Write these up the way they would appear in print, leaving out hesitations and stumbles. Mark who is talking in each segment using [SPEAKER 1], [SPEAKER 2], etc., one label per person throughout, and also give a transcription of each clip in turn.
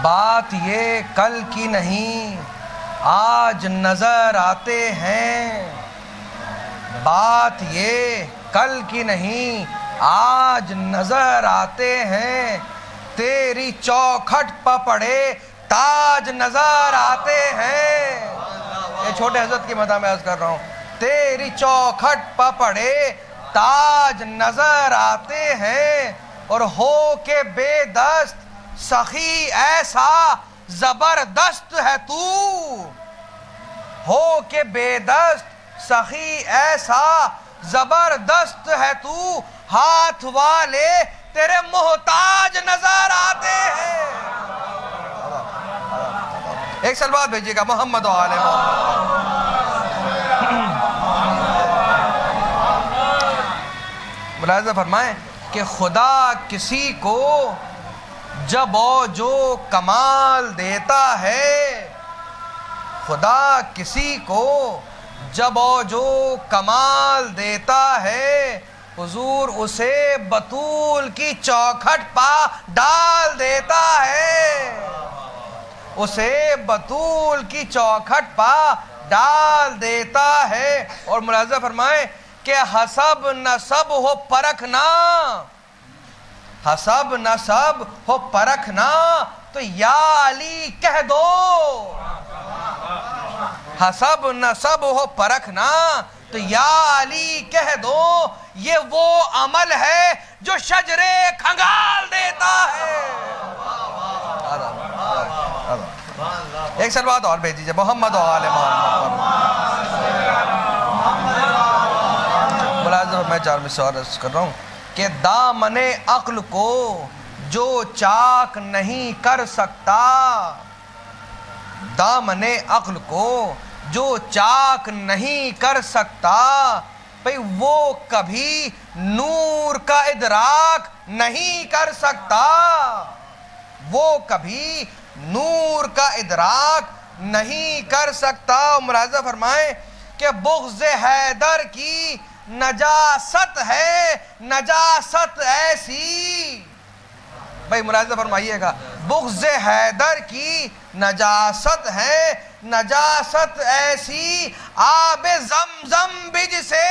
[SPEAKER 1] بات یہ کل کی نہیں آج نظر آتے ہیں، بات یہ کل کی نہیں آج نظر آتے ہیں، تیری چوکھٹ پہ پڑے تاج نظر آتے ہیں۔ یہ چھوٹے حضرت کی مدح میں عرض کر رہا ہوں، تیری چوکھٹ پہ پڑے تاج نظر آتے ہیں، اور ہو کے بے دست سخی ایسا زبردست ہے تو، ہو کے بے دست سخی ایسا زبردست ہے تو، ہاتھ والے تیرے محتاج نظر آتے ہیں۔ ایک سلوات بھیجیے گا محمد و آل محمد۔ ملاحظہ فرمائیں کہ خدا کسی کو جب و جو کمال دیتا ہے، خدا کسی کو جب و جو کمال دیتا ہے، حضور اسے بطول کی چوکھٹ پا ڈال دیتا ہے، اسے بطول کی چوکھٹ پا ڈال دیتا ہے۔ اور ملاحظہ فرمائیں کہ حسب نسب ہو پرکھنا، حسب نسب ہو پرکھنا تو یا علی کہہ دو، حسب نسب ہو پرکھنا تو یا علی کہہ دو، یہ وہ عمل ہے جو شجرے کھنگال دیتا ہے۔ ایک سلوات اور بھیج دیجئے محمد و آل محمد۔ ملاحظہ میں 4 میں سے اور عرض کر رہا ہوں کہ دامن عقل کو جو چاک نہیں کر سکتا، دامن عقل کو جو چاک نہیں کر سکتا، بھئی وہ کبھی نور کا ادراک نہیں کر سکتا، وہ کبھی نور کا ادراک نہیں کر سکتا۔ ملاحظہ فرمائیں کہ بغض حیدر کی نجاست ہے، نجاست ایسی، بھئی ملاحظہ فرمائیے گا، بغض حیدر کی نجاست ہے، نجاست ایسی، آب زمزم بھی جسے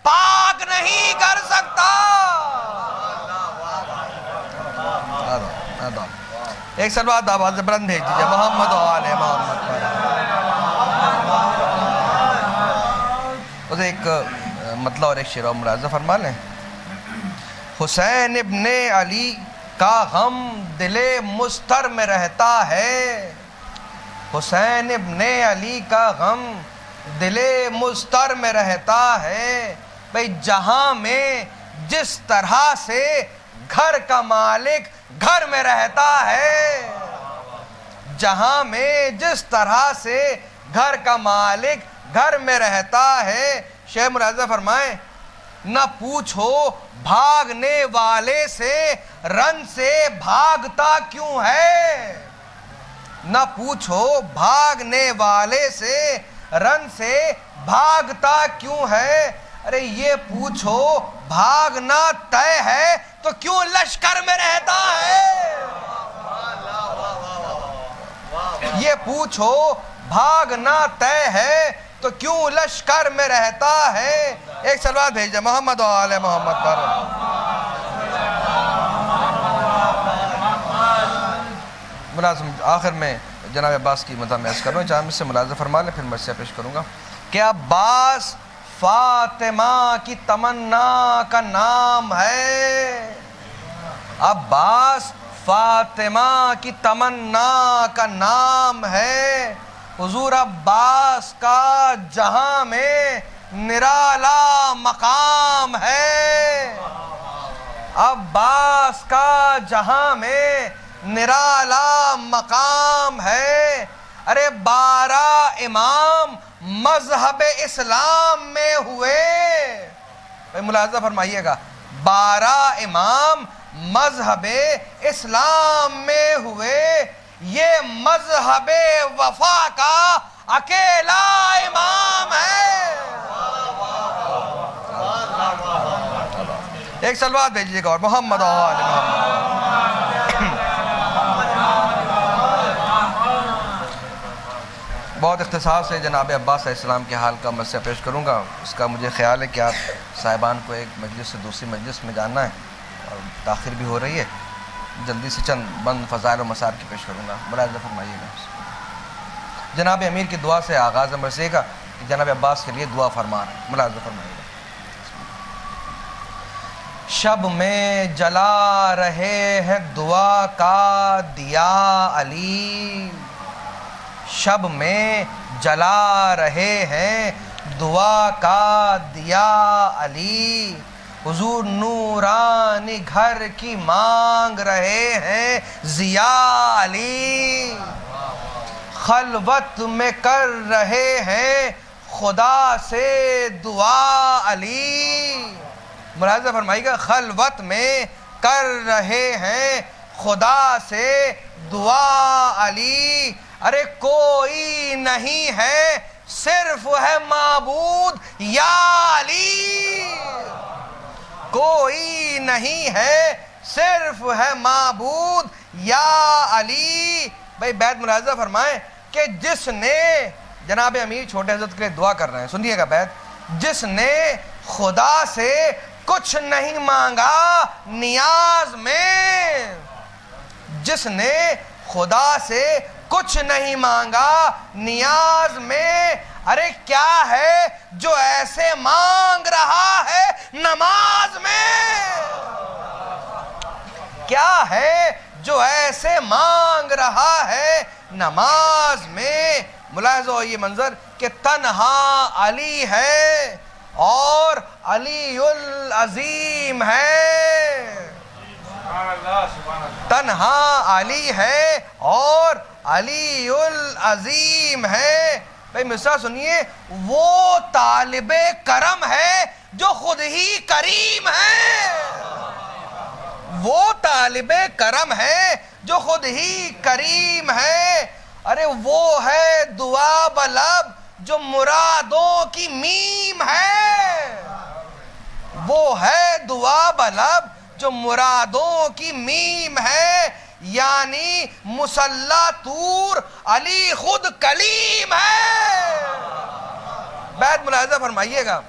[SPEAKER 1] پاک نہیں کر سکتا۔ ایک سلوات آواز بلند بھیج دیجئے محمد و آل محمد پر۔ اسے ایک مطلب اور ایک شعر اور ملاحظہ فرما لیں۔ حسین ابن علی کا غم دل مستر میں رہتا ہے، حسین ابن علی کا غم دل مستر میں رہتا ہے، بھئی جہاں میں جس طرح سے گھر کا مالک گھر میں رہتا ہے، جہاں میں جس طرح سے گھر کا مالک گھر میں رہتا ہے۔ شیخ ملاحظہ فرمائیں نہ پوچھو بھاگنے والے سے رن سے بھاگتا کیوں ہے، نہ پوچھو بھاگنے والے سے رن سے بھاگتا کیوں ہے، ارے یہ پوچھو بھاگنا طے ہے تو کیوں لشکر میں رہتا ہے، یہ پوچھو بھاگنا طے ہے تو کیوں لشکر میں رہتا ہے۔ ایک سلوات بھیجئے محمد و آل محمد پر۔ ملازم آخر میں جناب عباس کی مدح میں عرض کر رہا ہوں، جہاں میں سے ملاحظہ فرما لیں پھر مرثیہ پیش کروں گا کہ عباس فاطمہ کی تمنا کا نام ہے، عباس فاطمہ کی تمنا کا نام ہے، حضور عباس کا جہاں میں نرالا مقام ہے، عباس کا جہاں میں نرالا مقام ہے۔ ارے 12 امام مذہب اسلام میں ہوئے، ملاحظہ فرمائیے گا، 12 امام مذہب اسلام میں ہوئے، یہ مذہب وفا کا اکیلا امام ہے۔ ایک سلوات بھیجیے گا اور محمد و آل محمد۔ بہت اختصار سے جناب عباس علیہ السلام کے حال کا مسئلہ پیش کروں گا. اس کا مجھے خیال ہے کہ آپ صاحبان کو ایک مجلس سے دوسری مجلس میں جانا ہے اور تاخیر بھی ہو رہی ہے. جلدی سے چند بند فضائل و مصائب کی پیش کروں گا, ملاحظہ فرمائیے گا. جناب امیر کی دعا سے آغاز مرضی کا کہ جناب عباس کے لیے دعا فرما رہے ہیں, ملاحظہ فرمائیے گا. شب میں جلا رہے ہیں دعا کا دیا علی, شب میں جلا رہے ہیں دعا کا دیا علی, حضور نورانی گھر کی مانگ رہے ہیں ضیا علی, خلوت میں کر رہے ہیں خدا سے دعا علی. ملاحظہ فرمائیے گا, خلوت میں کر رہے ہیں خدا سے دعا علی, ارے کوئی نہیں ہے صرف ہے معبود یا علی, کوئی نہیں ہے صرف ہے معبود یا علی. بھائی بیت ملاحظہ فرمائیں کہ جس نے, جناب امیر چھوٹے حضرت کے لیے دعا کر رہے ہیں, سنیے گا بیت, جس نے خدا سے کچھ نہیں مانگا نیاز میں, جس نے خدا سے کچھ نہیں مانگا نیاز میں, ارے کیا ہے جو ایسے مانگ رہا ہے نماز میں, کیا ہے جو ایسے مانگ رہا ہے نماز میں. ملاحظہ ہو یہ منظر کہ تنہا علی ہے اور علی العظیم ہے, تنہا علی ہے اور علی العظیم ہے. بھائی مصرع سنیے, وہ طالب کرم ہے جو خود ہی کریم ہے, وہ طالب کرم ہے جو خود ہی کریم ہے, ارے وہ ہے دعا بلب جو مرادوں کی میم ہے, وہ ہے دعا بلب جو مرادوں کی میم ہے, یعنی مصلی طور علی خود کلیم ہے. بیت ملاحظہ فرمائیے گا,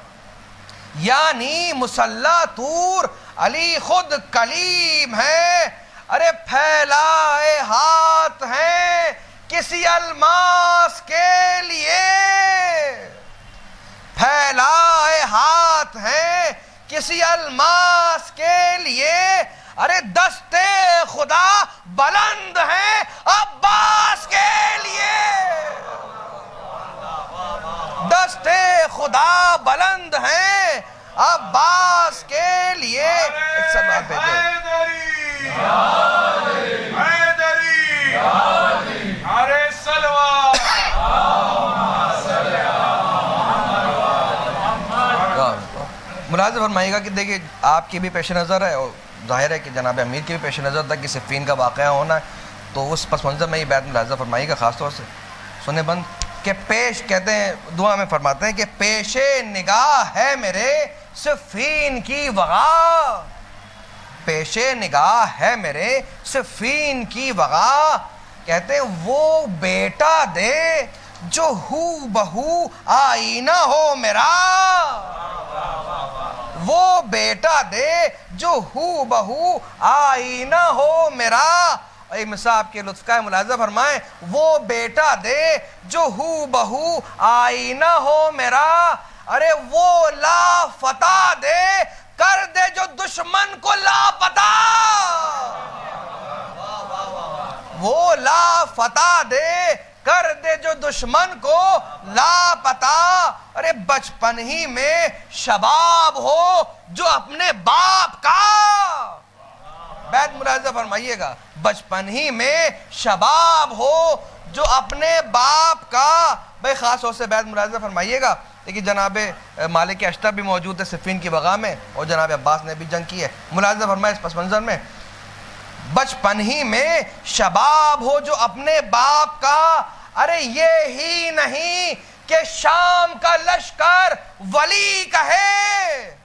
[SPEAKER 1] یعنی مصلی طور علی خود کلیم ہے, ارے پھیلائے ہاتھ ہیں کسی الماس کے لیے, پھیلائے ہاتھ ہیں کسی الماس کے لیے, ارے دستے خدا بلند ہیں عباس کے لیے, دستے خدا بلند ہیں عباس کے لیے. ایک سلوات بھیجیں. ملاحظہ فرمائیے گا کہ دیکھیے آپ کی بھی پیش نظر ہے اور ظاہر ہے کہ جناب امیر کی بھی پیش نظر تھا کہ صفین کا واقعہ ہونا ہے, تو اس پس منظر میں یہ بیت ملاحظہ فرمائیے گا خاص طور سے. سنیں بند کہ پیش, کہتے ہیں دعا میں فرماتے ہیں کہ پیش نگاہ ہے میرے صفین کی وغا, پیش نگاہ ہے میرے صفین کی وغا, کہتے ہیں وہ بیٹا دے جو ہو بہو آئینہ ہو میرا, وہ بیٹا دے جو ہو بہو آئینہ ہو میرا. اے مصعب کے لطف کا ملاحظہ فرمائیں, وہ بیٹا دے جو ہو بہو آئینہ ہو میرا, ارے وہ لا فتح دے کر دے جو دشمن کو لاپتہ, وہ لا فتح دے کر دے جو دشمن کو لاپتہ, ارے بچپن ہی میں شباب ہو جو اپنے باپ کا. بیت ملاحظہ فرمائیے گا, بچپن ہی میں شباب ہو جو اپنے باپ کا. بھائی خاص طور سے بیت ملاحظہ فرمائیے گا, دیکھیے جناب مالک اشتر بھی موجود ہے صفین کی وغا میں, اور جناب عباس نے بھی جنگ کی ہے. ملاحظہ فرمائے اس پس منظر میں, بچپن ہی میں شباب ہو جو اپنے باپ کا, ارے یہ ہی نہیں کہ شام کا لشکر ولی کہے,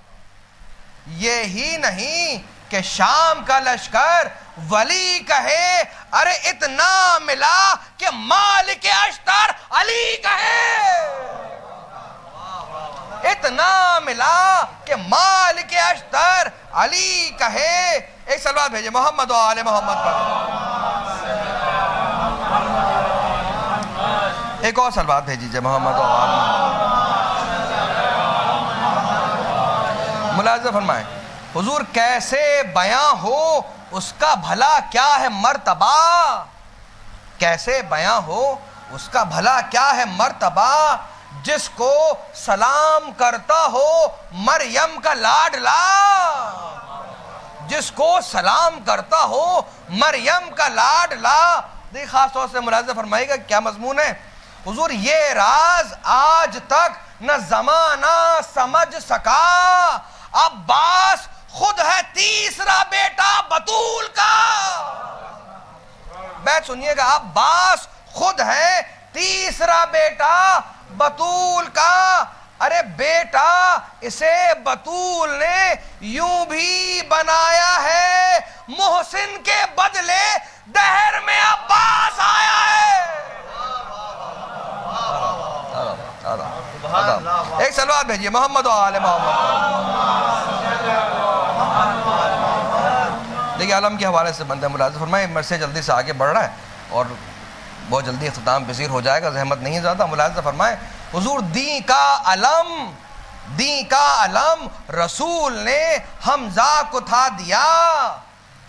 [SPEAKER 1] یہ ہی نہیں کہ شام کا لشکر ولی کہے, ارے اتنا ملا کہ مالک اشتر علی کہے، اتنا ملا کہ مالک اشتر علی کہے. ایک سلوات بھیجے محمد و آل محمد پر. ایک اور سلوات بھیجیے محمد و آل محمد. ملاحظہ فرمائیں حضور کیسے بیاں ہو اس کا بھلا کیا ہے مرتبہ، کیسے بیاں ہو اس کا بھلا کیا ہے مرتبہ، جس کو سلام کرتا ہو مریم کا لاڈلا، جس کو سلام کرتا ہو مریم کا لاڈلا. دیکھ خاص طور سے ملاحظہ فرمائیے گا کیا مضمون ہے. حضور یہ راز آج تک نہ زمانہ سمجھ سکا، عباس خود ہے تیسرا بیٹا بطول کا. بیت سنیے گا، عباس خود ہے تیسرا بیٹا بطول کا. ارے بیٹا اسے بطول نے یوں بھی بنایا ہے، محسن کے بدلے دہر میں عباس آیا ہے. ایک سلوات بھیجیے محمد و آل محمد. دیکھیں عالم کے حوالے سے بندہ ملاحظہ فرمائے مرثیہ جلدی سے آگے بڑھ رہا ہے اور بہت جلدی اختتام پذیر ہو جائے گا، زحمت نہیں زیادہ. ملاحظہ فرمائے حضور دین کا علم رسول نے حمزہ کو تھا دیا.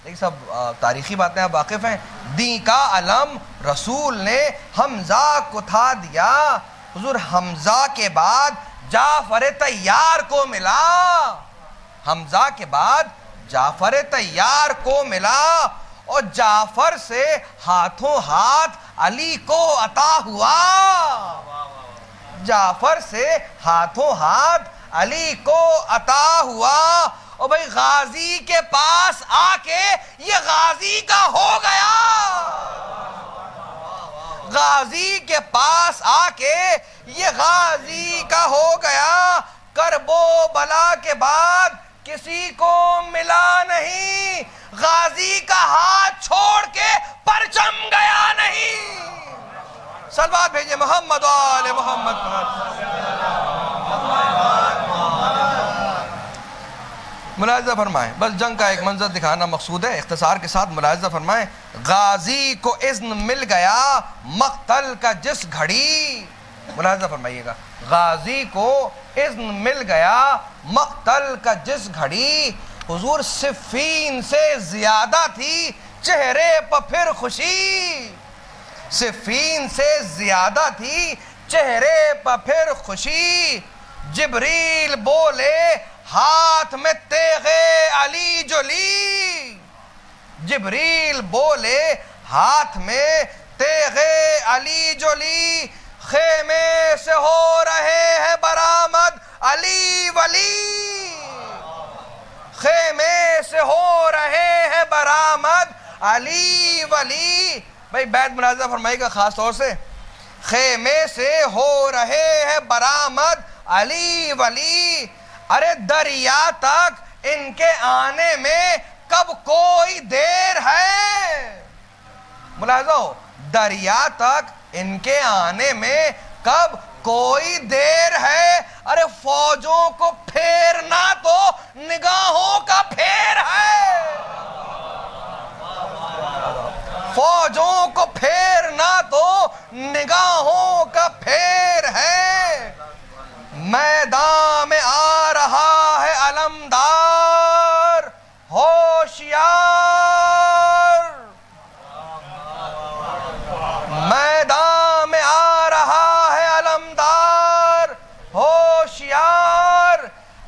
[SPEAKER 1] ایک سب تاریخی باتیں آپ واقف ہیں. دین کا علم رسول نے حمزہ کو تھا دیا. حضور حمزہ کے بعد جعفر طیار کو ملا، حمزہ کے بعد جعفر طیار کو ملا، اور جعفر سے ہاتھوں ہاتھ علی کو عطا ہوا. جعفر سے ہاتھوں ہاتھ علی کو عطا ہوا. اور بھائی غازی کے پاس آ کے یہ غازی کا ہو گیا، غازی کے پاس آ کے یہ غازی کا ہو گیا. کرب و بلا کے بعد کسی کو ملا نہیں، غازی کا ہاتھ چھوڑ کے پرچم گیا نہیں. سلوات بھیجئے محمد و آل محمد. ملاحظہ فرمائیں، بس جنگ کا ایک منظر دکھانا مقصود ہے، اختصار کے ساتھ ملاحظہ فرمائیں. غازی کو اذن مل گیا مقتل کا جس گھڑی. ملاحظہ فرمائیے گا، غازی کو اذن مل گیا مقتل کا جس گھڑی. حضور صفین سے زیادہ تھی چہرے پر پھر خوشی، صفین سے زیادہ تھی چہرے پر پھر خوشی. جبریل بولے ہاتھ میں تیغ علی جو لی، جبریل بولے ہاتھ میں تیغ علی جو لی. خیمے سے ہو رہے ہیں برآمد علی ولی، خیمے سے ہو رہے ہیں برآمد علی ولی. بھائی بیت ملاحظہ فرمائیے گا خاص طور سے، خیمے سے ہو رہے ہیں برآمد علی ولی. ارے دریا تک ان کے آنے میں کب کوئی دیر ہے. ملاحظہ ہو، دریا تک ان کے آنے میں کب کوئی دیر ہے. ارے فوجوں کو پھیرنا تو نگاہوں کا پھیر ہے، فوجوں کو پھیرنا تو نگاہوں کا پھیر ہے. میدان میں آ رہا ہے علمدار ہوشیار، میدان میں آ رہا ہے علمدار ہوشیار.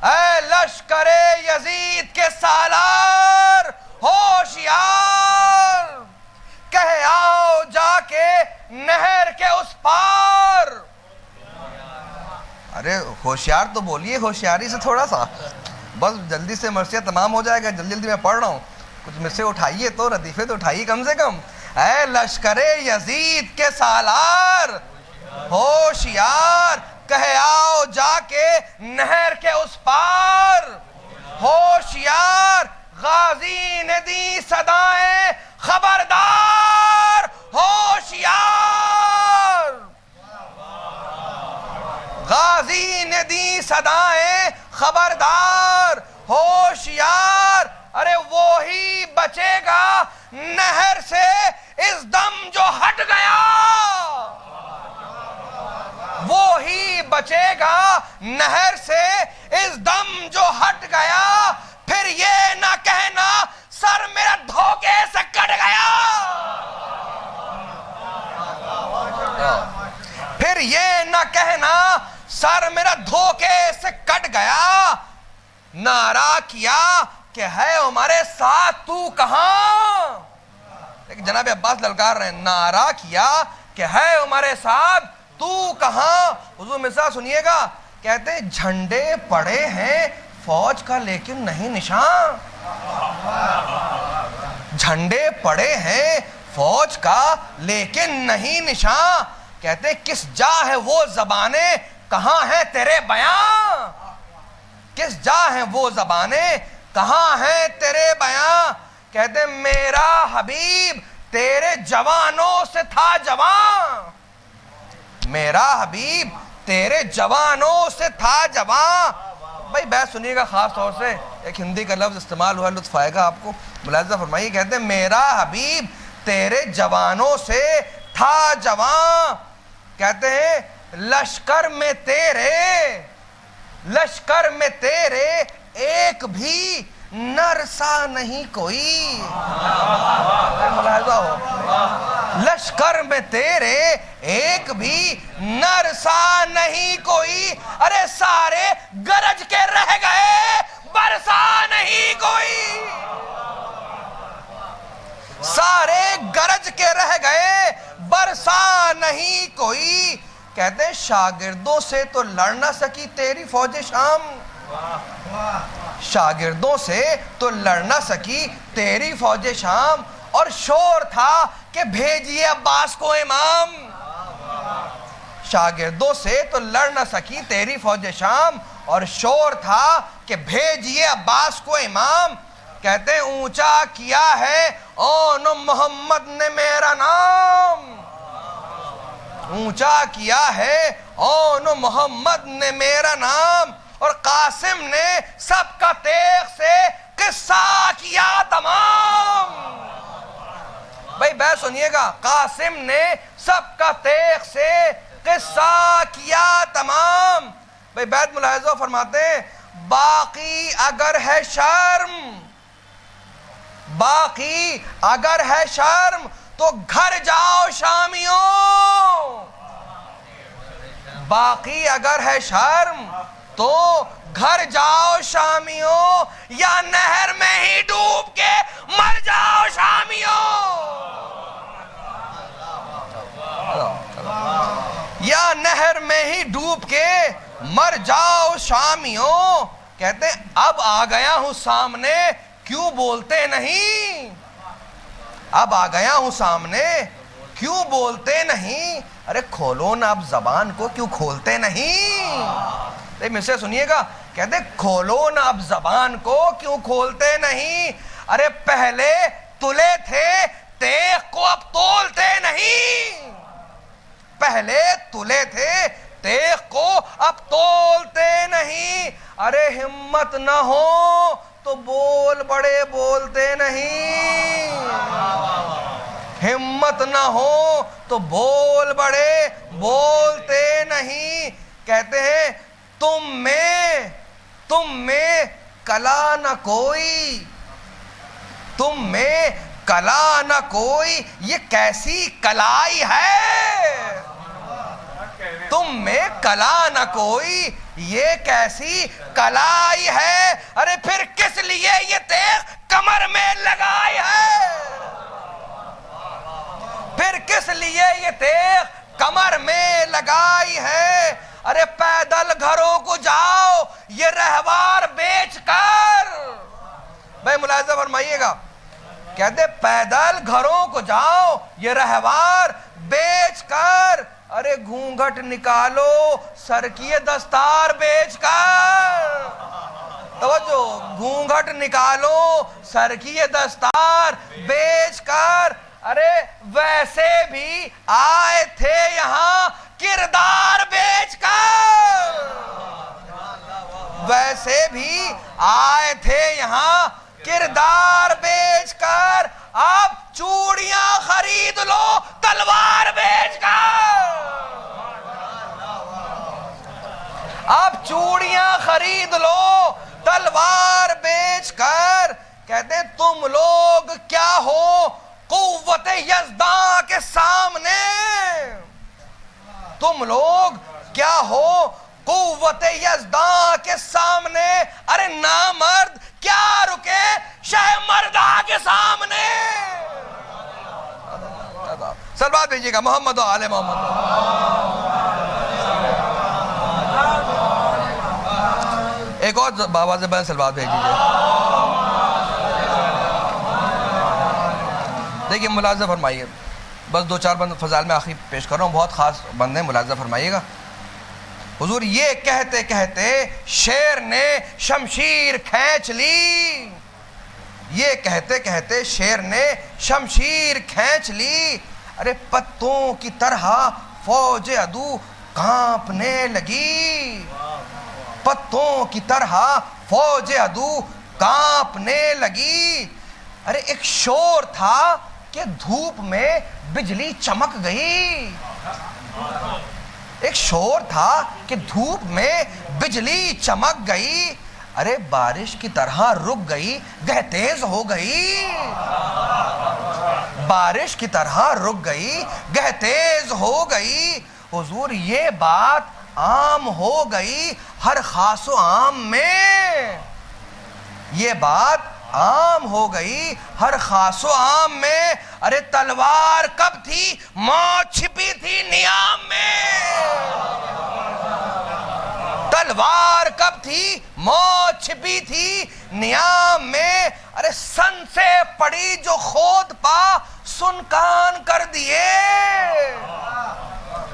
[SPEAKER 1] اے لشکر یزید کے سالار ہوشیار، کہہ آؤ جا کے نہر کے اس پار. ارے ہوشیار تو بولیے، ہوشیاری سے تھوڑا سا، بس جلدی سے مرثیہ تمام ہو جائے گا. جلدی جلدی میں پڑھ رہا ہوں، کچھ مرثیے اٹھائیے تو، ردیفے تو اٹھائیے کم سے کم. اے لشکر یزید کے سالار ہوشیار، کہہ آؤ جا کے نہر کے اس پار. ہوشیار غازی نے دی صدائیں خبردار ہوشیار. ماضی نے دی صدائیں خبردار ہوشیار، ارے وہی بچے گا نہر سے اس دم جو ہٹ گیا، وہی بچے گا نہر سے اس دم جو ہٹ گیا، پھر یہ نہ کہنا سر میرا دھوکے سے کٹ گیا، پھر یہ نہ کہنا سر میرا دھوکے سے کٹ گیا، نعرہ کیا کہ ہے ہمارے ساتھ تو کہاں، لیکن جناب عباس للکار رہے ہیں، نعرہ کیا کہ ہے ہمارے ساتھ تو کہاں۔ حضور مرزا سنیے گا، کہتے ہیں جھنڈے پڑے ہیں فوج کا لیکن نہیں نشان، جھنڈے پڑے ہیں فوج کا لیکن نہیں نشان، کہتے ہیں کس جا ہے وہ زبانیں کہاں ہیں تیرے بیان، کس جا ہیں وہ زبانیں کہاں ہیں تیرے بیان، کہتے ہیں میرا حبیب تیرے جوانوں سے تھا جوان، میرا حبیب تیرے جوانوں سے تھا جوان۔ بھائی بات سنیے گا، خاص طور سے ایک ہندی کا لفظ استعمال ہوا، لطف آئے گا آپ کو، ملاحظہ فرمائیے، کہتے ہیں میرا حبیب تیرے جوانوں سے تھا جوان، کہتے ہیں لشکر میں تیرے ایک بھی نرسا نہیں کوئی، ملاحظہ ہو، لشکر میں تیرے ایک بھی نرسا نہیں کوئی، ارے سارے گرج کے رہ گئے برسا نہیں کوئی، سارے گرج کے رہ گئے برسا نہیں کوئی، کہتے ہیں شاگردوں سے تو لڑ نہ سکی تیری فوج شام، شاگردوں سے تو لڑ نہ سکی تیری فوج شام، اور شور تھا کہ بھیجیے عباس کو امام، شاگردوں سے تو لڑ نہ سکی تیری فوج شام، اور شور تھا کہ بھیجیے عباس کو امام، کہتے ہیں اونچا کیا ہے اون محمد نے میرا نام، اونچا کیا ہے اون محمد نے میرا نام، اور قاسم نے سب کا تیغ سے قصہ کیا تمام، بھائی بات سنیے گا، قاسم نے سب کا تیغ سے قصہ کیا تمام، بھائی بیت ملاحظہ فرماتے ہیں باقی اگر ہے شرم، باقی اگر ہے شرم تو گھر جاؤ شامیوں، باقی اگر ہے شرم تو گھر جاؤ شامیوں، یا نہر میں ہی ڈوب کے مر جاؤ شامیوں، یا نہر میں ہی ڈوب کے مر جاؤ شامیوں، کہتے ہیں اب آ گیا ہوں سامنے کیوں بولتے نہیں، اب آ گیا ہوں سامنے کیوں بولتے نہیں، ارے کھولو نا اب زبان کو کیوں کھولتے نہیں، مجھ سے سنیے گا، کہتے کھولو نا اب زبان کو کیوں کھولتے نہیں، ارے پہلے تلے تھے تیغ کو اب تولتے نہیں، پہلے تلے تھے تیغ کو اب تولتے نہیں، ارے ہمت نہ ہو تو بول بڑے بولتے نہیں، ہمت نہ ہو تو بول بڑے بولتے نہیں، کہتے ہیں تم میں کلا نہ کوئی، تم میں کلا نہ کوئی، یہ کیسی کلائی ہے، تم میں کلا نہ کوئی یہ کیسی کلائی ہے، ارے پھر کس لیے یہ تیغ کمر میں لگائی ہے، پھر کس لیے یہ تیغ کمر میں لگائی ہے، ارے پیدل گھروں کو جاؤ یہ رہوار بیچ کر، بھائی ملاحظہ فرمائیے گا، کہتے پیدل گھروں کو جاؤ یہ رہوار بیچ کر، ارے گھونگھٹ نکالو سر کی دستار بیچ کر، توجہ، گھونگھٹ نکالو سر کی دستار بیچ کر، ارے ویسے بھی آئے تھے یہاں کردار بیچ کر، سے بھی آئے تھے یہاں کردار بیچ کر، اب چوڑیاں خرید لو تلوار بیچ کر، اب چوڑیاں خرید لو تلوار بیچ کر۔ کہتے ہیں تم لوگ کیا ہو قوت یزداں کے سامنے، تم لوگ کیا ہو قوت یزداں کے سامنے، ارے نامرد کیا رکے شہ مردہ کے سامنے۔ سلوات بھیجیے گا محمد و آل محمد۔ ایک اور بابا سے بہن سلوات بھیج دیجیے۔ دیکھیے ملاحظہ فرمائیے، بس دو چار بند فضائل میں آخری پیش کر رہا ہوں، بہت خاص بند ہیں، ملاحظہ فرمائیے گا۔ حضور یہ کہتے کہتے شیر نے شمشیر کھینچ لی، یہ کہتے کہتے شیر نے شمشیر کھینچ لی، ارے پتوں کی طرح فوج عدو کانپنے لگی، پتوں کی طرح فوج عدو کانپنے لگی۔ ارے ایک شور تھا کہ دھوپ میں بجلی چمک گئی، ایک شور تھا کہ دھوپ میں بجلی چمک گئی، ارے بارش کی طرح رک گئی گہ تیز ہو گئی، بارش کی طرح رک گئی گہ تیز ہو گئی۔ حضور یہ بات عام ہو گئی ہر خاص و عام میں، یہ بات عام ہو گئی ہر خاص و عام میں، ارے تلوار کب تھی موت چھپی تھی نیام میں، تلوار کب تھی موت چھپی تھی نیام میں، ارے سن سے پڑی جو خود پا سن کان کر دیے۔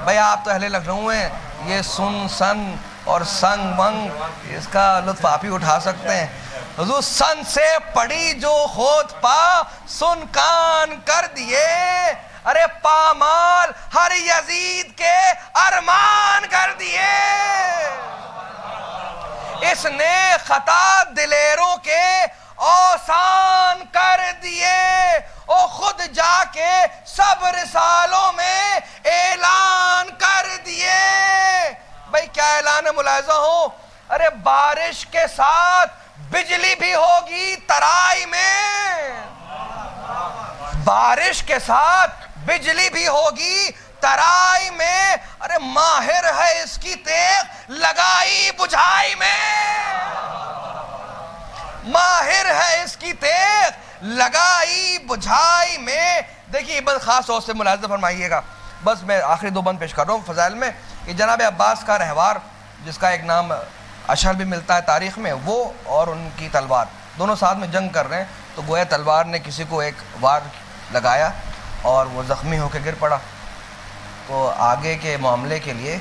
[SPEAKER 1] بھئی آپ تو اہل لکھنؤ ہیں، یہ سن سن اور سنگ ونگ اس کا لطف آپ ہی اٹھا سکتے ہیں۔ حضور سن سے پڑی جو خود پا سن کان کر دیے، ارے پامال ہر یزید کے ارمان کر دیے، اس نے خطا دلیروں کے اوسان کر دیے، او خود جا کے سب رسالوں میں اعلان کر دیے۔ بھئی کیا اعلان ہے ملاحظہ ہو، ارے بارش کے ساتھ بجلی بھی ہوگی ترائی میں، بارش کے ساتھ بجلی بھی ہوگی ترائی میں، ارے ماہر ہے اس کی تیغ لگائی بجھائی میں، ماہر ہے اس کی تیغ لگائی بجھائی میں۔ دیکھیے بس خاص طور سے ملاحظہ فرمائیے گا، بس میں آخری دو بند پیش کر رہا ہوں فضائل میں، کہ جناب عباس کا رہوار جس کا ایک نام اشہر بھی ملتا ہے تاریخ میں، وہ اور ان کی تلوار دونوں ساتھ میں جنگ کر رہے ہیں، تو گویا تلوار نے کسی کو ایک وار لگایا اور وہ زخمی ہو کے گر پڑا، تو آگے کے معاملے کے لیے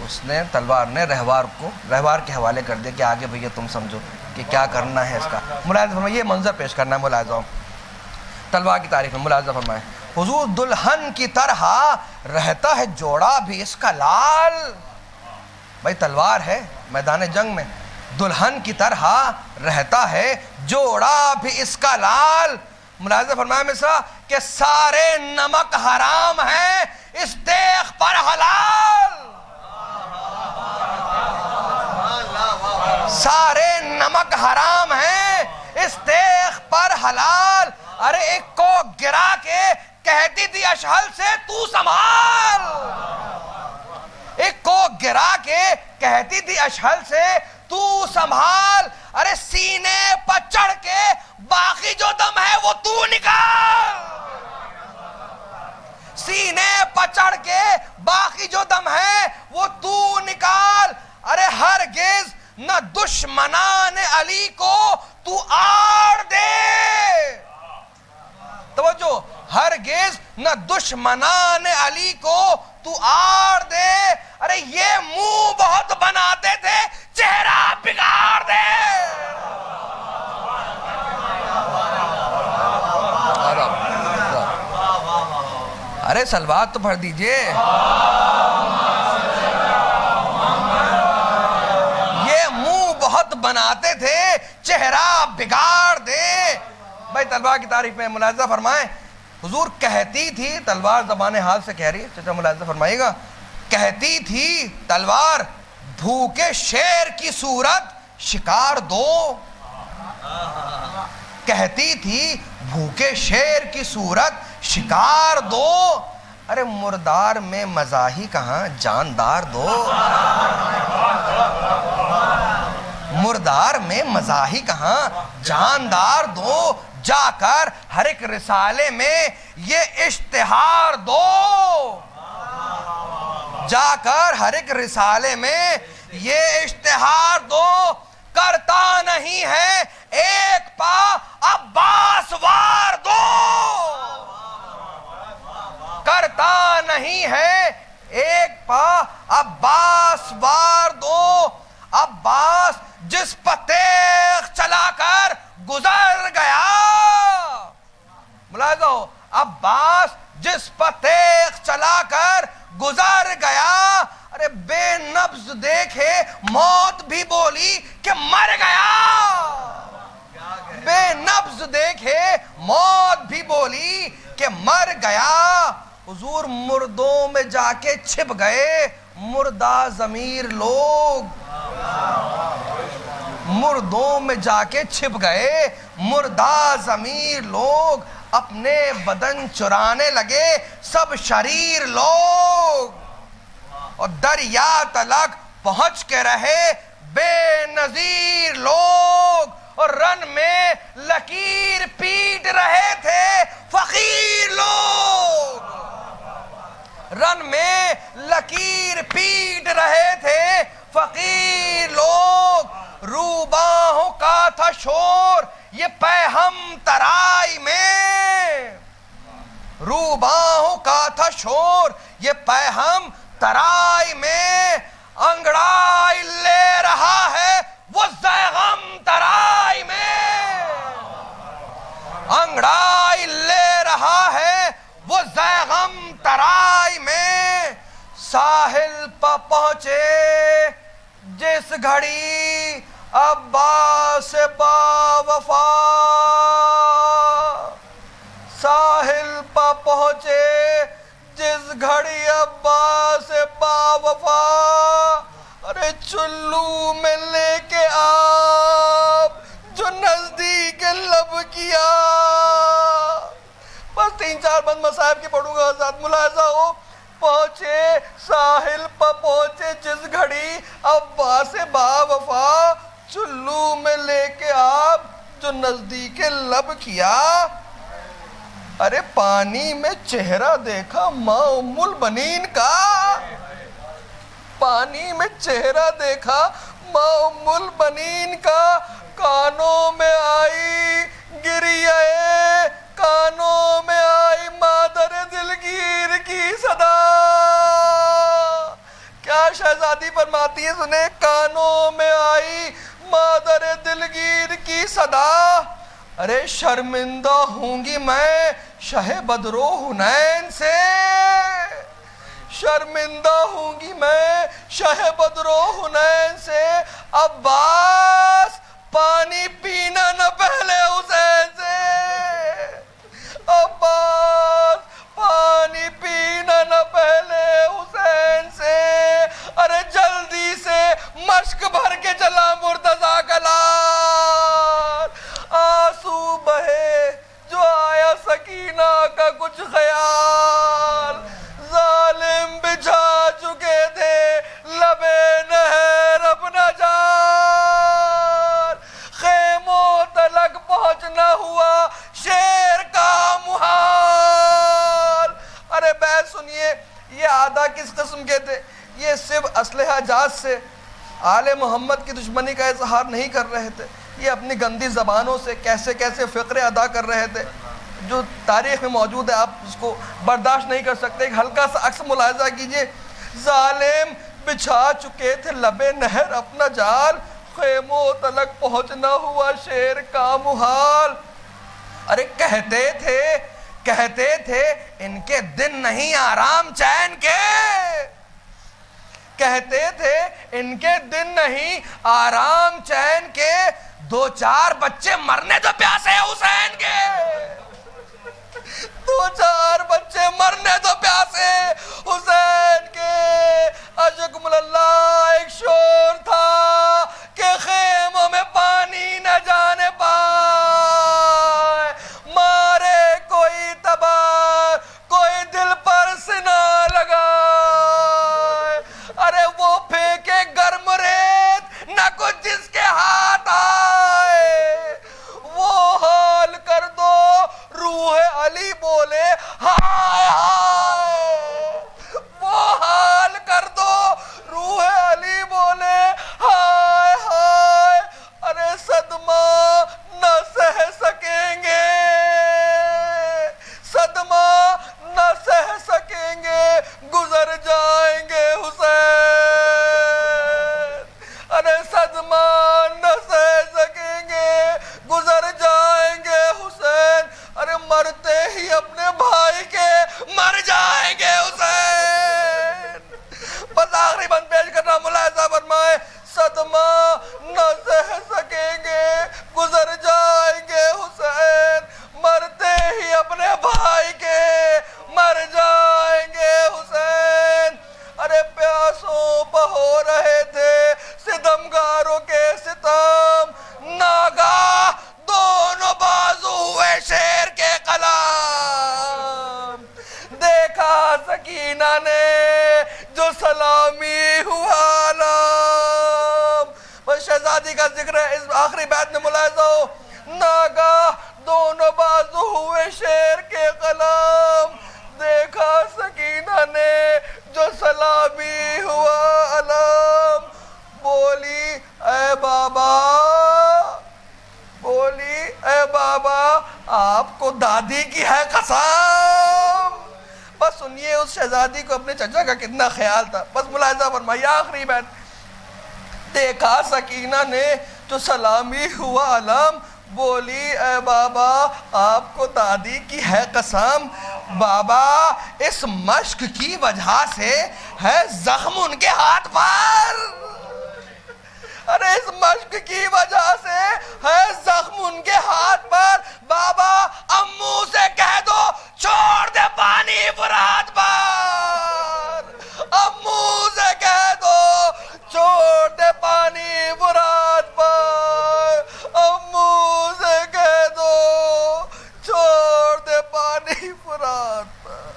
[SPEAKER 1] اس نے تلوار نے رہوار کے حوالے کر دیا کہ آگے بھیا تم سمجھو کہ کیا کرنا ہے اس کا۔ ملاحظہ فرمائے، یہ منظر پیش کرنا ہے ملاحظہ تلوار کی تاریخ میں، ملاحظہ فرمائے، حضور دلہن کی طرح رہتا ہے جوڑا بھی اس کا لال، بھائی تلوار ہے میدان جنگ میں، دلہن کی طرح رہتا ہے جوڑا بھی اس کا لال۔ ملاحظہ فرمایا مثلا کہ سارے نمک حرام ہیں اس دیگ پر حلال، سارے نمک حرام ہیں اس دیگ پر حلال، ارے ایک کو گرا کے کہتی تھی اشہل سے تو سنبھال، ایک کو گرا کے کہتی تھی اشہل سے تو سنبھال، ارے سینے پر چڑھ کے باقی جو دم ہے وہ تو نکال، سینے پر چڑھ کے باقی جو دم ہے وہ تو نکال، ارے ہرگز نہ دشمنان علی کو تو آڑ دے، توجہ، ہرگز نہ دشمنان علی کو تو آڑ دے، ارے یہ منہ بہت بناتے تھے چہرہ بگاڑ دے۔ ارے سلوات تو پڑھ دیجئے، یہ منہ بہت بت بناتے تھے چہرہ بگاڑ دے. بھائی تلوار کی تعریف میں ملاحظہ فرمائیں, حضور کہتی تھی, تلوار زبان حال سے کہہ رہی ہے, چچا ملاحظہ فرمائیے گا, کہتی تھی تلوار بھوکے شیر کی صورت شکار دو. کہتی تھی بھوکے شیر کی صورت شکار دو. ارے مردار میں مزاحی کہاں, جاندار دو. مردار میں مزاحی کہاں, جاندار دو. جا کر ہر ایک رسالے میں یہ اشتہار دو. جا کر ہر ایک رسالے میں یہ اشتہار دو. کرتا نہیں ہے ایک پا عباس وار دو. کرتا نہیں ہے ایک پا عباس وار دو. عباس جس پتیخ چلا کر گزر گیا, ملاحظہ ہو, عباس جس پتیخ چلا کر گزر گیا. ارے بے نبض دیکھے موت بھی بولی کہ مر گیا. بے نبض دیکھے موت بھی بولی کہ مر گیا. حضور مردوں میں جا کے چھپ گئے مردہ ضمیر لوگ. مردوں میں جا کے چھپ گئے مردہ ضمیر لوگ. اپنے بدن چرانے لگے سب شریر لوگ. اور دریا تلک پہنچ کے رہے بے نظیر لوگ. اور رن میں لکیر پیٹ رہے تھے فقیر لوگ. رن میں لکیر پیٹ رہے تھے فقیر لوگ. روباہوں کا تھا شور یہ پیہم ترائی میں. روباہوں کا تھا شور یہ پیہم ترائی میں. انگڑائی لے رہا ہے وہ زیغم ترائی میں. انگڑائی لے رہا ہے وہ زیغم ترائی میں. ساحل پہ پہنچے جس گھڑی عباس با وفا. ساحل پہ پہنچے جس گھڑی عباس با وفا. ارے چلو میں لے کے آپ جو نزدیک لب کیا. بس 3-4 بند مصائب کی پڑھوں گا حضرات, ملاحظہ ہو. پہنچے ساحل پہ پہنچے جس گھڑی عباس با وفا. چلو میں لے کے آپ جو نزدیک لب کیا. ارے پانی میں چہرہ دیکھا ماں ام البنین کا. پانی میں چہرہ دیکھا ماں ام البنین کا. کانوں میں آئی گریہ, کانوں میں آئی مادر دلگیر کی صدا. کیا شہزادی فرماتی ہے سنیں, کانوں میں آئی مادر دلگیر کی صدا. ارے شرمندہ ہوں گی میں شہ بدر و حنین سے. شرمندہ ہوں گی میں شہ بدر و حنین سے. عباس پانی پینا نہ پہلے حسین سے. عباس پانی پینا نہ پہلے حسین سے. ارے جلدی سے مشک بھر کے چلا مرتضیٰ کا لال. آنسو بہے جو آیا سکینہ کا کچھ خیال. ظالم بچھا چکے تھے لبے نہر اپنا جال. خیموں تلک پہنچنا ہوا شیر کا محال. ارے بیت سنیے, یہ آدھا کس قسم کے تھے؟ یہ صرف اسلحہ جات سے آل محمد کی دشمنی کا اظہار نہیں کر رہے تھے. یہ اپنی گندی زبانوں سے کیسے کیسے فقرے ادا کر رہے تھے جو تاریخ میں موجود ہے, آپ اس کو برداشت نہیں کر سکتے. ایک ہلکا سا عکس ملاحظہ کیجئے. ظالم بچھا چکے تھے لبے نہر اپنا جال. خیموں تلک پہنچنا ہوا شیر کا محال. ارے کہتے تھے ان کے دن نہیں آرام چین کے. کہتے تھے ان کے دن نہیں آرام چین کے، 2-4 بچے مرنے تو پیاسے ہیں حسین کے، 2-4 بچے مرنے تو پیاسے حسین کے۔ اشکم اللہ ایک شور تھا کہ خیموں میں پانی نہ جانے پائے، مارے کوئی تبار کوئی دل پر سنا لگائے، ارے وہ پھینکے گرم ریت نہ کچھ جس کے ہاتھ آئے، وہ حال کر دو روح علی بولے ہائے ہائے، وہ حال کر دو روح علی بولے ہائے ہائے، ارے صدمہ نہ سہ سکیں گے، صدمہ نہ سہ سکیں گے، گزر جائیں گے حسین، ارے صدمہ نہ سہ سکیں گے، گزر جائیں گے حسین، ارے مرتے ہی اپنے بھائی کے مر جائیں گے حسین۔ بس آخری بند پیش کرنا، ملاحظہ فرمائے، صدمہ نہ سہ سکیں گے، گزر جائیں گے حسین، مرتے ہی اپنے بھائی کے مر جائیں گے حسین، ارے پیاسوں پہ ہو رہے تھے ستمگاروں کے ستم، ناگاہ دونوں بازو ہوئے شیر کے قلم، دیکھا سکینہ نے جو سلامی ہوا علم۔ بس شہزادی کا ذکر ہے اس آخری بیت میں، ملاحظہ ہو، ناگاہ دونوں بازو ہوئے شیر کے قلم، دیکھا سکینہ نے جو سلامی ہوا علم، بولی اے بابا، بولی اے بابا آپ کو دادی کی ہے قسم۔ بس سنیے اس شہزادی کو اپنے چچا کا کتنا خیال تھا، بس ملاحظہ فرمائیے آخری بیت، دیکھا سکینہ نے جو سلامی ہوا علم، بولی اے بابا آپ کو دادی کی ہے قسم، بابا اس مشق کی وجہ سے ہے زخم ان کے ہاتھ پر، ارے اس مشق کی وجہ سے ہے زخم ان کے ہاتھ پر، بابا امو سے کہہ دو چھوڑ دے پانی فرات پر، امو سے کہہ دو چھوڑ دے پانی فرات پر، امو سے کہہ دو چھوڑ دے پانی فرات پر،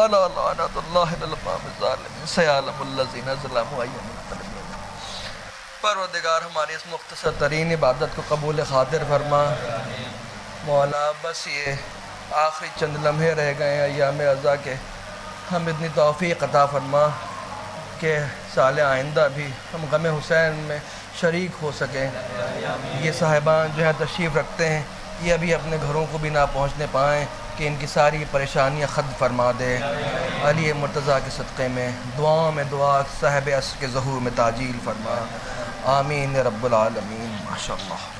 [SPEAKER 1] الا لعنت اللہ علی القوم الظالمین سیعلم الذین ظلموا ای منقلب۔ پروردگار ہماری اس مختصر ترین عبادت کو قبول خاطر فرما، مولا بس یہ آخری چند لمحے رہ گئے ہیں ایام عزا کے، ہم اتنی توفیق عطا فرما کہ سال آئندہ بھی ہم غم حسین میں شریک ہو سکیں۔ یہ صاحبان جو ہیں تشریف رکھتے ہیں، یہ ابھی اپنے گھروں کو بھی نہ پہنچنے پائیں کہ ان کی ساری پریشانیاں ختم فرما دے، علی مرتضیٰ کے صدقے میں دعاؤں میں دعا، صاحب عصر کے ظہور میں تعجیل فرما، آمین رب العالمین، ماشاءاللہ۔